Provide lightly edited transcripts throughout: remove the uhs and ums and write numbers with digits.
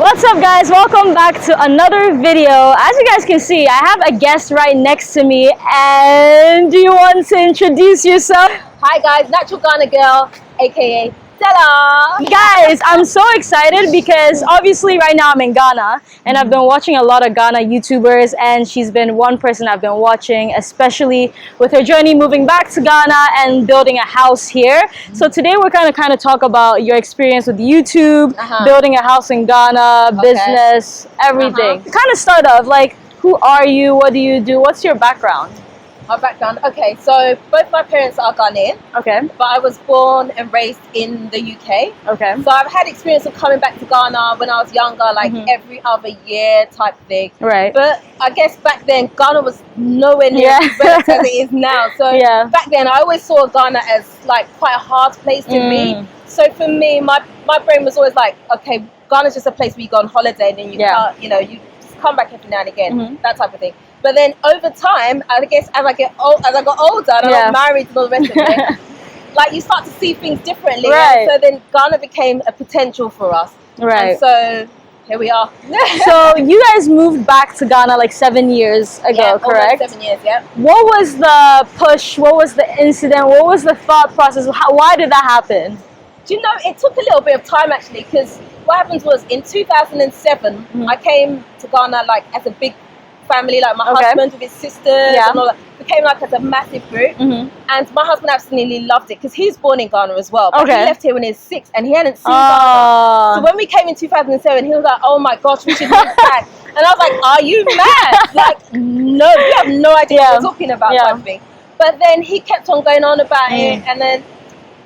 What's up, guys? Welcome back to another video. As you guys can see, I have a guest right next to me, and do you want to introduce yourself? Hi guys, Natural Ghana Girl, aka Stella. Guys, I'm so excited because obviously right now I'm in Ghana and I've been watching a lot of Ghana YouTubers, and she's been one person I've been watching, especially with her journey moving back to Ghana and building a house here. So today we're kind of talk about your experience with YouTube, building a house in Ghana, business, everything. Kind of start off, like, who are you? What do you do? What's your background? My background, okay, so both my parents are Ghanaian, but I was born and raised in the UK. So I've had experience of coming back to Ghana when I was younger, like every other year type thing. But I guess back then Ghana was nowhere near as developed as it is now. So back then I always saw Ghana as like quite a hard place to be. So for me, my brain was always like, okay, Ghana's just a place where you go on holiday and then you can't, you know, you just come back every now and again, that type of thing. But then over time, I guess as I got older and I got married and all the rest of it, like you start to see things differently. And so then Ghana became a potential for us. And so here we are. So you guys moved back to Ghana like 7 years ago, correct? 7 years, What was the push? What was the incident? What was the thought process? Why did that happen? Do you know, it took a little bit of time actually, because what happened was in 2007, I came to Ghana like as a big family, like my husband with his sisters and all that. We came like as a massive group, and my husband absolutely loved it because he's born in Ghana as well, but he left here when he was 6 and he hadn't seen Ghana. So when we came in 2007, he was like, oh my gosh, we should move back. And I was like, are you mad? Like, no, you have no idea what we're talking about type of thing. But then he kept on going on about it, and then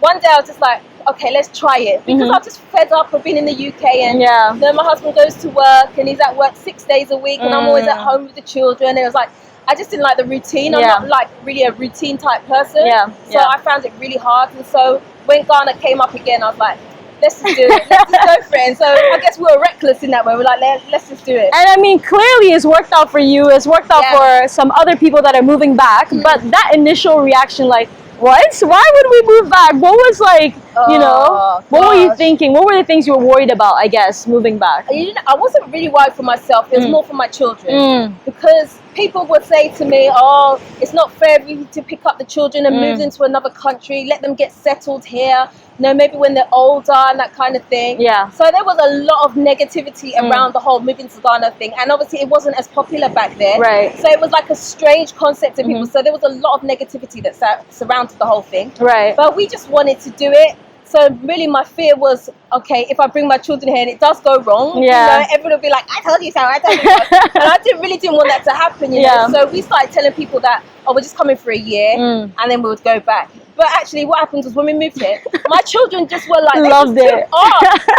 one day I was just like, okay, let's try it, because I'm just fed up of being in the UK, and then my husband goes to work and he's at work 6 days a week, and I'm always at home with the children, and it was like, I just didn't like the routine. I'm not like really a routine type person, so I found it really hard. And so when Ghana came up again, I was like, let's just do it, let's just go for it. And so I guess we were reckless in that way. We're like, let's just do it. And I mean, clearly it's worked out for you, it's worked out for some other people that are moving back, but that initial reaction, like, what? Why would we move back? What was like, you know, what were you thinking? What were the things you were worried about, I guess, moving back? I wasn't really worried for myself. It was more for my children. Because people would say to me, oh, it's not fair for you to pick up the children and move into another country. Let them get settled here. You know, maybe when they're older and that kind of thing. So there was a lot of negativity around the whole moving to Ghana thing. And obviously it wasn't as popular back then. So it was like a strange concept to people. So there was a lot of negativity that surrounded the whole thing. But we just wanted to do it. So really my fear was, okay, if I bring my children here and it does go wrong, you know, everyone will be like, I told you so, I told you so. And I really didn't want that to happen, you know. So we started telling people that, oh, we're just coming for a year and then we would go back. But actually what happened was when we moved here, my children just were like, loved it.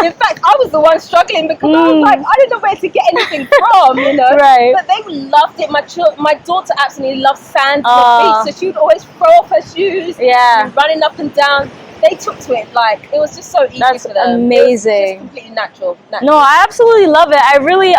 In fact, I was the one struggling because I was like, I didn't know where to get anything from, you know. But they loved it. My daughter absolutely loves sand on the beach, so she would always throw off her shoes, running up and down. They took to it, like, it was just so easy for them. That's amazing. It was just completely natural. No, I absolutely love it. I really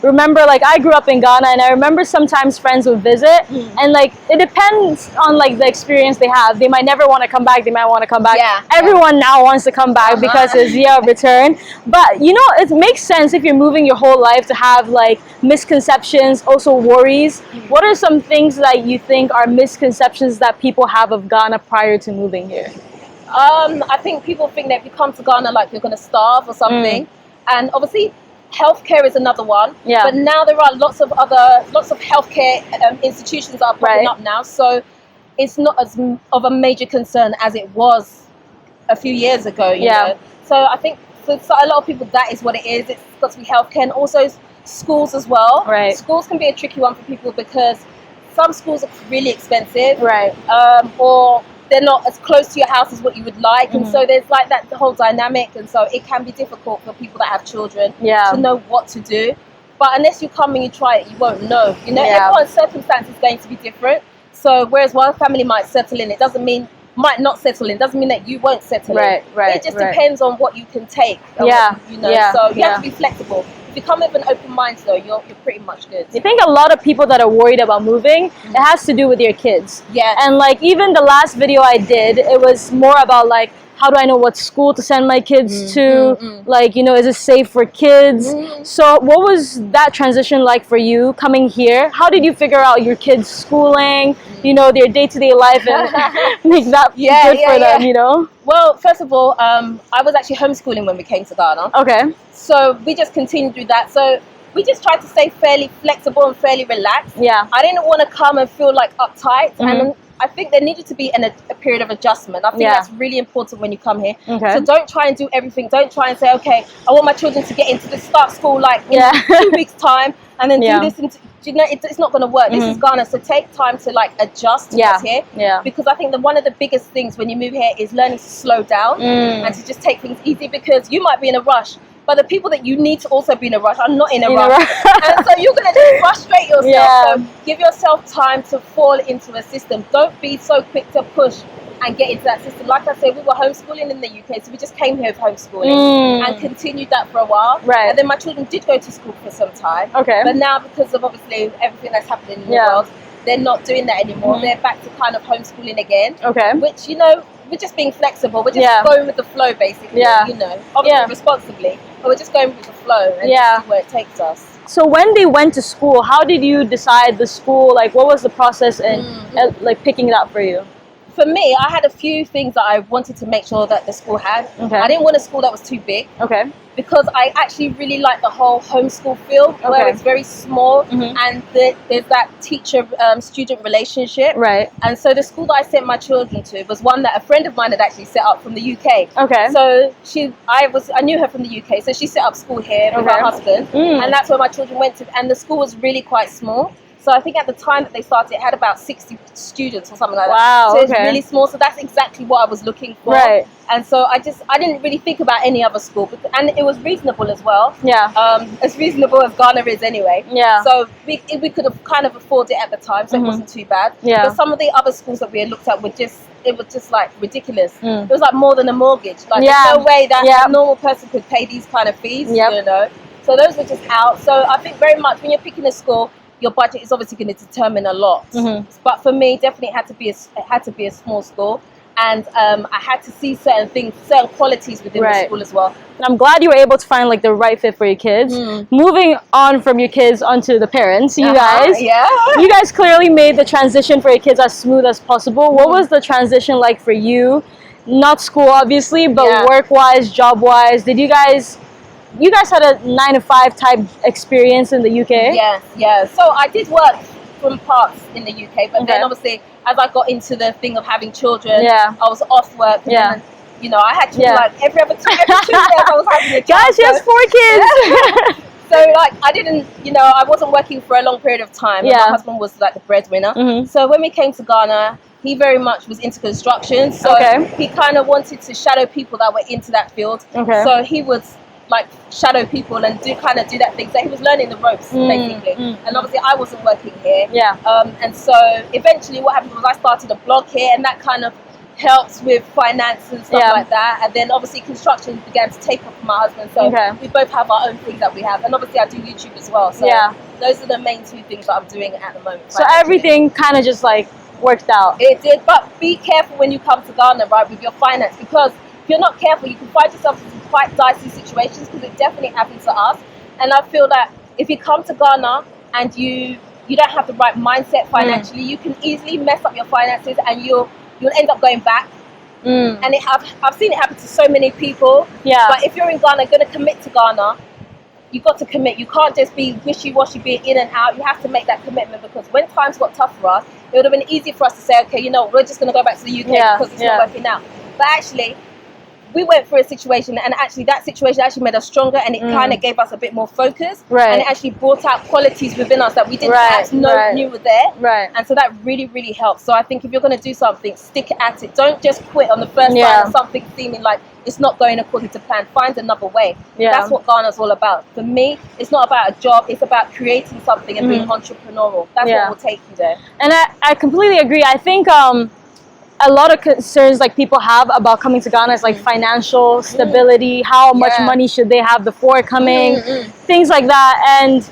remember, like, I grew up in Ghana, and I remember sometimes friends would visit, and like, it depends on like the experience they have. They might never want to come back, they might want to come back. Everyone now wants to come back because it's year of return. But you know, it makes sense if you're moving your whole life to have like misconceptions, also worries. What are some things that you think are misconceptions that people have of Ghana prior to moving here? I think people think that if you come to Ghana, like, you're going to starve or something. And obviously healthcare is another one. But now there are lots of healthcare institutions that are popping up now, so it's not as of a major concern as it was a few years ago, you know. So I think for a lot of people that is what it is. It's got to be healthcare, and also schools as well. Schools can be a tricky one for people because some schools are really expensive, or they're not as close to your house as what you would like, and so there's like that whole dynamic, and so it can be difficult for people that have children to know what to do. But unless you come and you try it, you won't know. You know, everyone's circumstance is going to be different. So whereas one family might settle in, might not settle in, doesn't mean that you won't settle in. It just depends on what you can take. You know, so you have to be flexible. If you come with an open mind, though, you're pretty much good. I think a lot of people that are worried about moving, it has to do with your kids. And like, even the last video I did, it was more about like how do I know what school to send my kids to? Like, you know, is it safe for kids? So what was that transition like for you coming here? How did you figure out your kids' schooling, you know, their day-to-day life, and make that good for them, you know? Well, first of all, I was actually homeschooling when we came to Ghana. Okay. So we just continued with that. So we just tried to stay fairly flexible and fairly relaxed. Yeah. I didn't want to come and feel like uptight. And I think there needed to be a period of adjustment. I think that's really important when you come here. Okay. So don't try and do everything. Don't try and say, okay, I want my children to get into this, start school like in 2 weeks' time, and then do this. You know, it's not going to work. This is Ghana, so take time to like adjust to what's here. Yeah. Because I think one of the biggest things when you move here is learning to slow down and to just take things easy, because you might be in a rush, but the people that you need to also be in a rush are not in a rush. And so you're going to just frustrate yourself. So give yourself time to fall into a system. Don't be so quick to push and get into that system. Like I said, we were homeschooling in the UK, so we just came here with homeschooling and continued that for a while. Right. And then my children did go to school for some time. Okay. But now, because of obviously everything that's happening in the world, they're not doing that anymore. They're back to kind of homeschooling again. Okay. Which, you know, we're just being flexible. We're just going with the flow, basically. Yeah. You know, obviously responsibly, but we're just going with the flow and just see where it takes us. So when they went to school, how did you decide the school? Like, what was the process in like picking it up for you? For me, I had a few things that I wanted to make sure that the school had. Okay. I didn't want a school that was too big. Okay. Because I actually really like the whole homeschool feel, where it's very small and there's that teacher-student relationship. Right. And so the school that I sent my children to was one that a friend of mine had actually set up from the UK. Okay. So I knew her from the UK, so she set up school here with her husband, and that's where my children went to. And the school was really quite small. So I think at the time that they started, it had about 60 students or something like that. Wow, so it's really small. So that's exactly what I was looking for. Right. And so I didn't really think about any other school. And it was reasonable as well. Yeah. As reasonable as Ghana is anyway. Yeah. So we could have kind of afforded it at the time, so it wasn't too bad. Yeah. But some of the other schools that we had looked at were it was just like ridiculous. It was like more than a mortgage. Like there's no way that a normal person could pay these kind of fees, you know. So those were just out. So I think very much when you're picking a school, your budget is obviously going to determine a lot. But for me, definitely it had to be a small school, and I had to see certain things, certain qualities within the school as well. And I'm glad you were able to find like the right fit for your kids. Moving on from your kids onto the parents, you guys. Yeah. You guys clearly made the transition for your kids as smooth as possible. What was the transition like for you? Not school, obviously, but work-wise, job-wise. Did you guys had a 9-to-5 type experience in the UK? Yeah. So I did work from parts in the UK, but then obviously as I got into the thing of having children, I was off work. And, you know, I had to like every 2 days I was having a child. Guys, she has 4 kids. So like I wasn't working for a long period of time. And my husband was like the breadwinner. So when we came to Ghana, he very much was into construction. So he kind of wanted to shadow people that were into that field. So he would like shadow people and do that thing. So he was learning the ropes basically. And obviously I wasn't working here. And so eventually what happened was I started a blog here, and that kind of helps with finance and stuff like that. And then obviously construction began to take off for my husband. So we both have our own things that we have. And obviously I do YouTube as well. So those are the main 2 things that I'm doing at the moment. So everything kind of just like worked out. It did, but be careful when you come to Ghana, right, with your finance, because if you're not careful, you can find yourself in some quite dicey situations, because it definitely happened to us. And I feel that if you come to Ghana and you don't have the right mindset financially, you can easily mess up your finances, and you'll end up going back. And I've seen it happen to so many people. Yeah. But if you're in Ghana, going to commit to Ghana, you've got to commit. You can't just be wishy-washy, being in and out. You have to make that commitment, because when times got tough for us, it would have been easy for us to say, okay, you know, we're just going to go back to the UK because it's not working out. But actually, we went through a situation, and actually that situation actually made us stronger, and it kind of gave us a bit more focus, and it actually brought out qualities within us that we didn't perhaps knew were there, and so that really, really helps. So I think if you're going to do something, stick at it. Don't just quit on the first time of something seeming like it's not going according to plan. Find another way. That's what Ghana's all about. For me, it's not about a job, it's about creating something and being entrepreneurial. That's what will take you there. And I completely agree. I think a lot of concerns like people have about coming to Ghana is like financial stability, how much money should they have before coming, things like that. And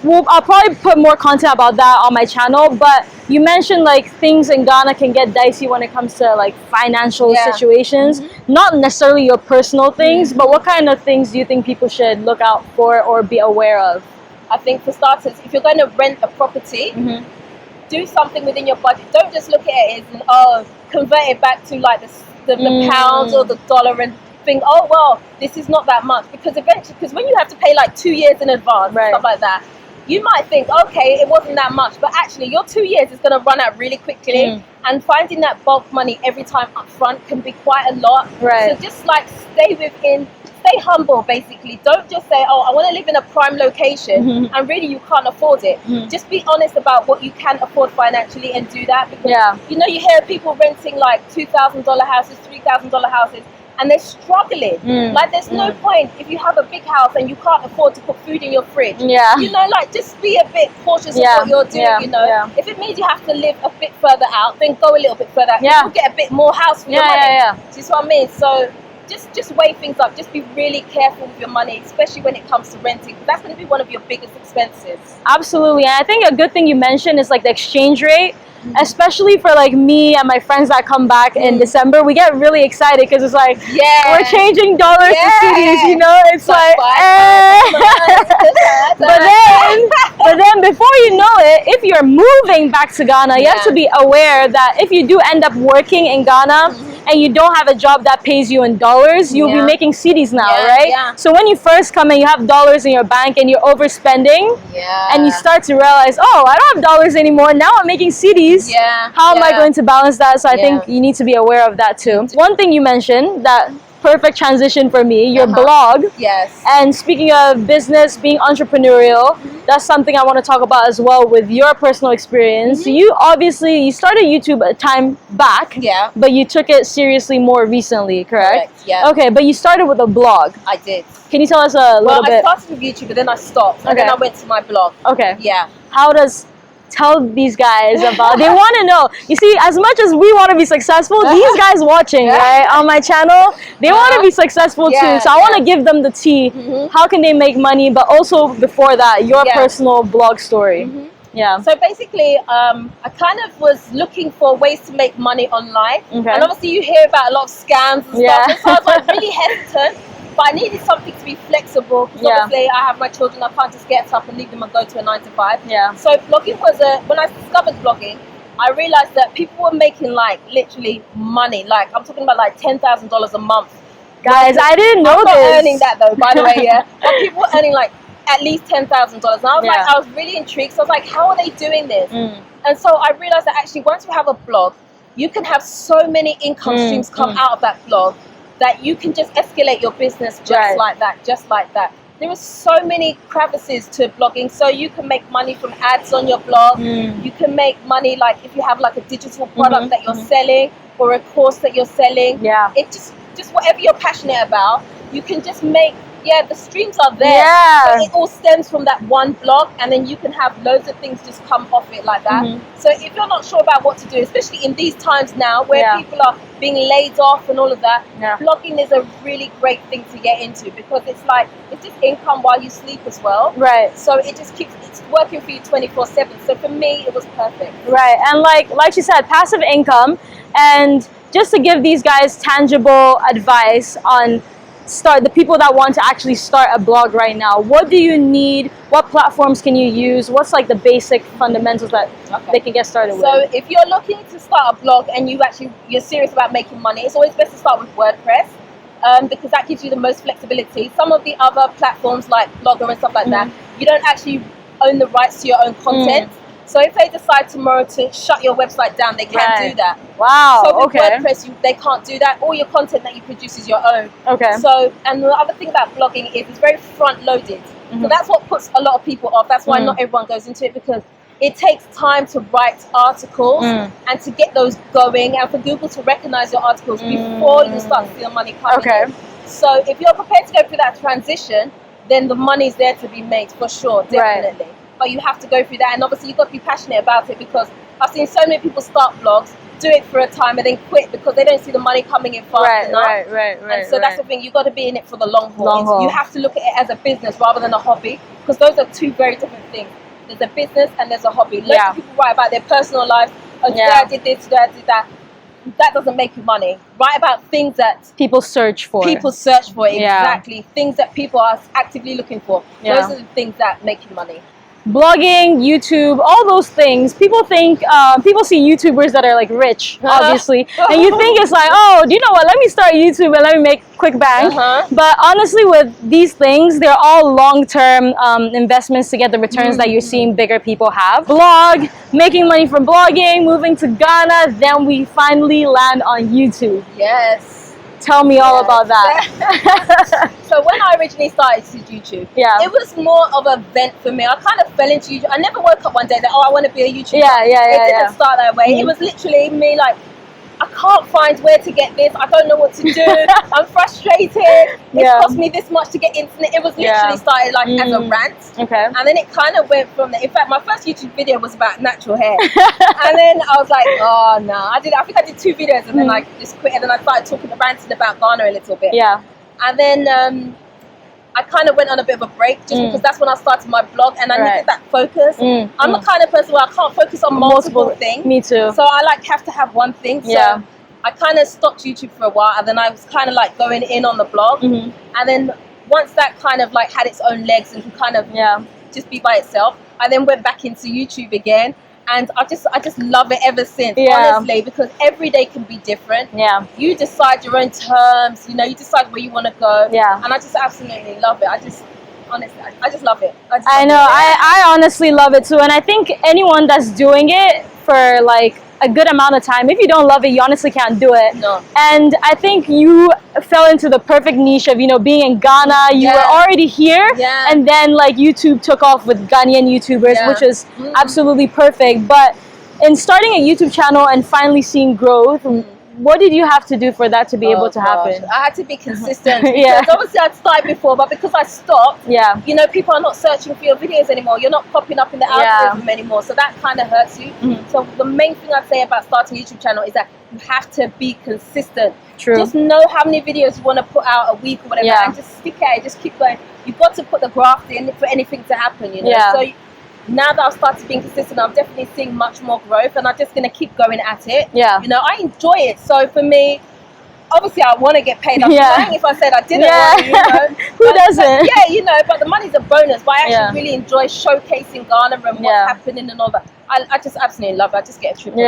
I'll probably put more content about that on my channel. But you mentioned like things in Ghana can get dicey when it comes to like financial situations, not necessarily your personal things, but what kind of things do you think people should look out for or be aware of? I think for starters, if you're going to rent a property, do something within your budget. Don't just look at it as convert it back to like the pounds or the dollar and think, oh well, this is not that much, because eventually, because when you have to pay like 2 years in advance, stuff like that, you might think, okay, it wasn't that much, but actually your 2 years is going to run out really quickly, and finding that bulk money every time up front can be quite a lot. So just like stay humble, basically. Don't just say, oh, I want to live in a prime location, and really you can't afford it. Just be honest about what you can afford financially and do that, because you know, you hear people renting like $2,000 houses, $3,000 houses, and they're struggling. Like there's no point if you have a big house and you can't afford to put food in your fridge. You know, like just be a bit cautious of what you're doing, you know. If it means you have to live a bit further out, then go a little bit further out. You'll get a bit more house for your money. Do you see what I mean? So just weigh things up. Just be really careful with your money, especially when it comes to renting. That's going to be one of your biggest expenses. Absolutely. And I think a good thing you mentioned is like the exchange rate. Especially for like me and my friends that come back in December, we get really excited because it's like we're changing dollars to cedis, you know. It's like but then before you know it, if you're moving back to Ghana, you have to be aware that if you do end up working in Ghana and you don't have a job that pays you in dollars, you'll be making cedis now, right? So when you first come in, you have dollars in your bank and you're overspending, and you start to realize, oh, I don't have dollars anymore, now I'm making cedis. How am I going to balance that? So I think you need to be aware of that too. One thing you mentioned, that perfect transition for me, your blog. And speaking of business, being entrepreneurial, that's something I want to talk about as well with your personal experience. So you started YouTube a time back, but you took it seriously more recently, correct? Okay, but you started with a blog. I did. Can you tell us a little bit? I started with YouTube, but then I stopped, and then I went to my blog. How does tell these guys about, they want to know, you see, as much as we want to be successful, these guys watching on my channel, they want to be successful too, so I want to give them the tea. How can they make money, but also before that, your personal blog story. So basically, I kind of was looking for ways to make money online, and obviously you hear about a lot of scams and stuff, and so I was like really hesitant. But I needed something to be flexible, because obviously I have my children, I can't just get up and leave them and go to a 9 to 5. So blogging was when I discovered blogging, I realized that people were making like literally money. Like I'm talking about like $10,000 a month. Guys, I didn't know this. I'm not earning that though, by the way, But people were earning like at least $10,000. And I was like, I was really intrigued. So I was like, how are they doing this? And so I realized that actually once you have a blog, you can have so many income streams come out of that blog, that you can just escalate your business just like that, There are so many crevices to blogging. So you can make money from ads on your blog. You can make money like if you have like a digital product that you're selling, or a course that you're selling. It just whatever you're passionate about, you can just make. The streams are there. So it all stems from that one blog, and then you can have loads of things just come off it like that. So if you're not sure about what to do, especially in these times now where people are being laid off and all of that, blogging is a really great thing to get into, because it's just income while you sleep as well. So it just it's working for you 24/7. So for me, it was perfect. And like she said, passive income. And just to give these guys tangible advice on the people that want to actually start a blog right now, what do you need? What platforms can you use? What's like the basic fundamentals that they can get started with? So if you're looking to start a blog and you're serious about making money, it's always best to start with WordPress, because that gives you the most flexibility. Some of the other platforms like Blogger and stuff like that, you don't actually own the rights to your own content. So if they decide tomorrow to shut your website down, they can do that. So with WordPress, they can't do that. All your content that you produce is your own. So, and the other thing about blogging is it's very front-loaded. So that's what puts a lot of people off. That's why not everyone goes into it, because it takes time to write articles and to get those going, and for Google to recognize your articles before you start to see the money coming in. So if you're prepared to go through that transition, then the money's there to be made for sure, definitely. But you have to go through that, and obviously you've got to be passionate about it, because I've seen so many people start blogs do it for a time and then quit because they don't see the money coming in fast enough. Right. And so that's the thing, you got to be in it for the long haul. Long haul. You have to look at it as a business rather than a hobby, because those are two very different things. There's a business and there's a hobby. Lots of people write about their personal life. Oh, today I did this, today I did that. That doesn't make you money. Write about things that people search for. Exactly. Things that people are actively looking for. Those are the things that make you money. Blogging, YouTube, all those things. People think, people see YouTubers that are like rich, obviously, and you think it's like, oh, do you know what? Let me start YouTube and let me make quick bank. But honestly, with these things, they're all long-term investments to get the returns that you're seeing bigger people have. Blog, making money from blogging, moving to Ghana, then we finally land on YouTube. Yes. Tell me all about that. So when I originally started YouTube, it was more of a vent for me. I kind of fell into YouTube. I never woke up one day that, oh, I want to be a YouTuber. It didn't start that way. It was literally me like, I can't find where to get this. I don't know what to do. I'm frustrated. It cost me this much to get internet. It was literally started like as a rant. And then it kind of went from there. In fact, my first YouTube video was about natural hair. And then I was like, oh no. I think I did 2 videos and then I just quit. And then I started ranting about Ghana a little bit. And then I kind of went on a bit of a break just because that's when I started my blog and I needed that focus. I'm the kind of person where I can't focus on multiple things. Me too. So I have to have one thing. So I kind of stopped YouTube for a while and then I was kind of like going in on the blog. And then once that kind of like had its own legs and could kind of just be by itself, I then went back into YouTube again. And I just love it ever since, honestly, because every day can be different. You decide your own terms, you know, you decide where you want to go. And I just absolutely love it. I just love it. I know, I honestly love it too. And I think anyone that's doing it for like a good amount of time, if you don't love it, you honestly can't do it. No. And I think you fell into the perfect niche of, you know, being in Ghana. You were already here, and then like YouTube took off with Ghanaian YouTubers, which is absolutely perfect. But in starting a YouTube channel and finally seeing growth, what did you have to do for that to be able to happen? I had to be consistent. Because obviously I'd started before, but because I stopped, you know, people are not searching for your videos anymore. You're not popping up in the algorithm anymore. So that kind of hurts you. So the main thing I'd say about starting a YouTube channel is that you have to be consistent. Just know how many videos you want to put out a week or whatever, and just stick at it. Just keep going. You've got to put the graft in for anything to happen, you know. So now that I've started being consistent, I'm definitely seeing much more growth, and I'm just going to keep going at it. You know, I enjoy it. So for me, obviously I want to get paid. I'm lying if I said I didn't want to, you know. Who doesn't? But, you know, but the money's a bonus. But I actually really enjoy showcasing Ghana and what's happening and all that. I just absolutely love it. I just get a triple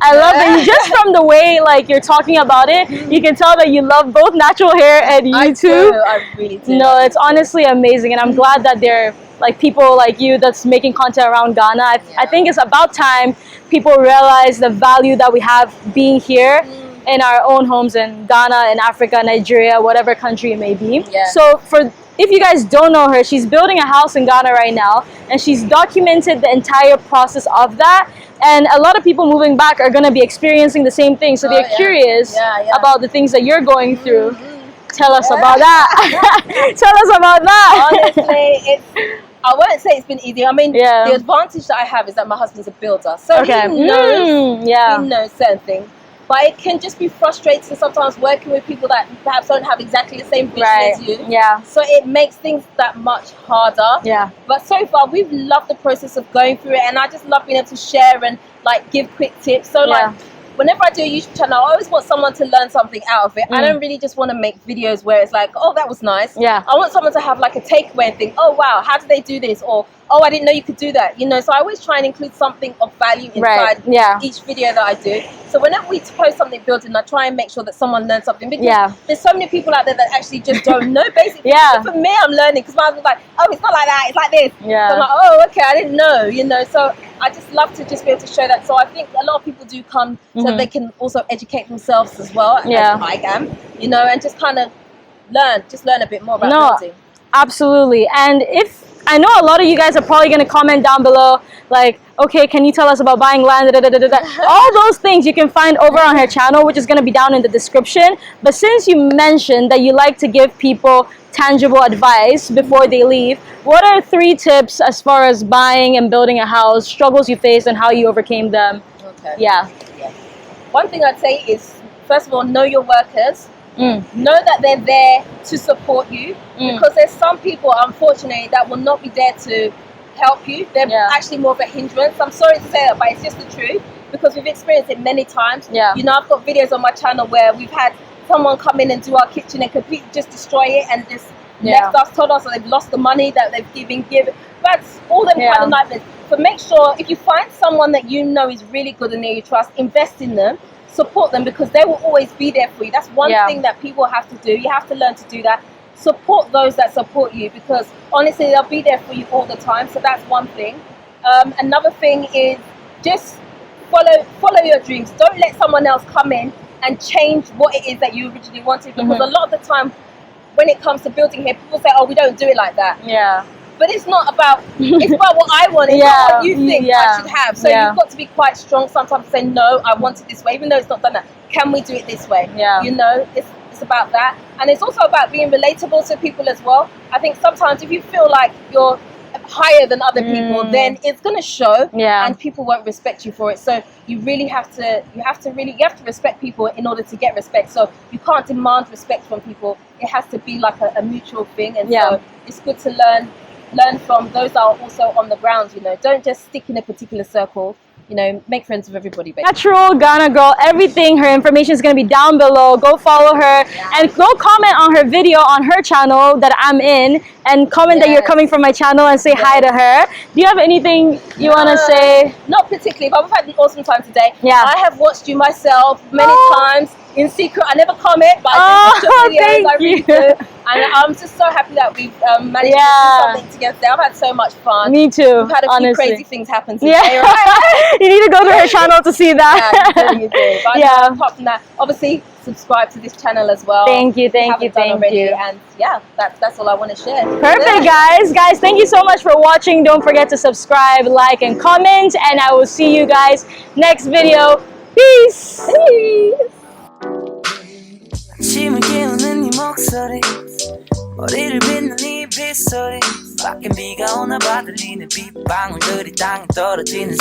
I love it. Just from the way like you're talking about it, you can tell that you love both natural hair and YouTube. I really do. No, it's honestly amazing, and I'm glad that there are like people like you that's making content around Ghana. I think it's about time people realize the value that we have being here in our own homes in Ghana, in Africa, Nigeria, whatever country it may be. So if you guys don't know her, she's building a house in Ghana right now, and she's documented the entire process of that. And a lot of people moving back are going to be experiencing the same thing. So they're curious about the things that you're going through. Tell us about that. Tell us about that. Honestly, I won't say it's been easy. I mean, the advantage that I have is that my husband's a builder. So he knows certain things. But it can just be frustrating sometimes working with people that perhaps don't have exactly the same vision as you. So it makes things that much harder. But so far, we've loved the process of going through it. And I just love being able to share and like give quick tips. So like, whenever I do a YouTube channel, I always want someone to learn something out of it. I don't really just want to make videos where it's like, oh, that was nice. I want someone to have like a takeaway and think, oh, wow, how did they do this? Or, oh, I didn't know you could do that. You know, so I always try and include something of value inside each video that I do. So whenever we post something building, I try and make sure that someone learns something. Because there's so many people out there that actually just don't know basically. For me, I'm learning because my husband's like, oh, it's not like that, it's like this. So I'm like, oh, okay, I didn't know, you know. So I just love to just be able to show that. So I think a lot of people do come so they can also educate themselves as well, as I am, you know, and just kind of learn a bit more about building. Absolutely. And I know a lot of you guys are probably going to comment down below like, okay, can you tell us about buying land? All those things you can find over on her channel, which is going to be down in the description. But since you mentioned that you like to give people tangible advice before they leave, what are 3 tips as far as buying and building a house, struggles you faced and how you overcame them? one thing I'd say is, first of all, know your workers. Mm. Know that they're there to support you, because there's some people, unfortunately, that will not be there to help you. They're actually more of a hindrance. I'm sorry to say that, but it's just the truth, because we've experienced it many times. You know, I've got videos on my channel where we've had someone come in and do our kitchen and completely just destroy it and just left us, told us that they've lost the money that they've been given. That's all them kind of nightmares. But make sure, if you find someone that you know is really good and you trust, invest in them. Support them, because they will always be there for you. That's one thing that people have to do. You have to learn to do that. Support those that support you, because honestly, they'll be there for you all the time. So that's one thing. Another thing is just follow your dreams. Don't let someone else come in and change what it is that you originally wanted, because a lot of the time when it comes to building here, people say, oh, we don't do it like that. But it's not about, it's about what I want, it's not what you think I should have. So you've got to be quite strong sometimes to say, no, I want it this way, even though it's not done that. Can we do it this way? You know, it's about that. And it's also about being relatable to people as well. I think sometimes if you feel like you're higher than other people, then it's going to show, and people won't respect you for it. So you really have to, you have to respect people in order to get respect. So you can't demand respect from people. It has to be like a mutual thing. And so it's good to learn from those that are also on the ground. You know, don't just stick in a particular circle. You know, make friends with everybody. Basically. Natural Ghana girl, everything, her information is going to be down below. Go follow her and go comment on her video on her channel that I'm in, and comment that you're coming from my channel and say hi to her. Do you have anything you want to say? Not particularly, but we've had an awesome time today. I have watched you myself many times in secret. I never comment, but I do watch your videos. I really do. And I'm just so happy that we've managed to do something together. I've had so much fun. Me too. We've had a few crazy things happen today, right? You need to go to her channel to see that. You do. But apart from that, obviously, subscribe to this channel as well. Thank you. And that's all I want to share. Perfect, guys, thank you so much for watching. Don't forget to subscribe, like, and comment, and I will see you guys next video. Peace. 아침을 깨우는 네 목소리 머리를 빗는 네 빗소리 밖엔 비가 오나 봐 들리는 빗방울들이 땅에 떨어지는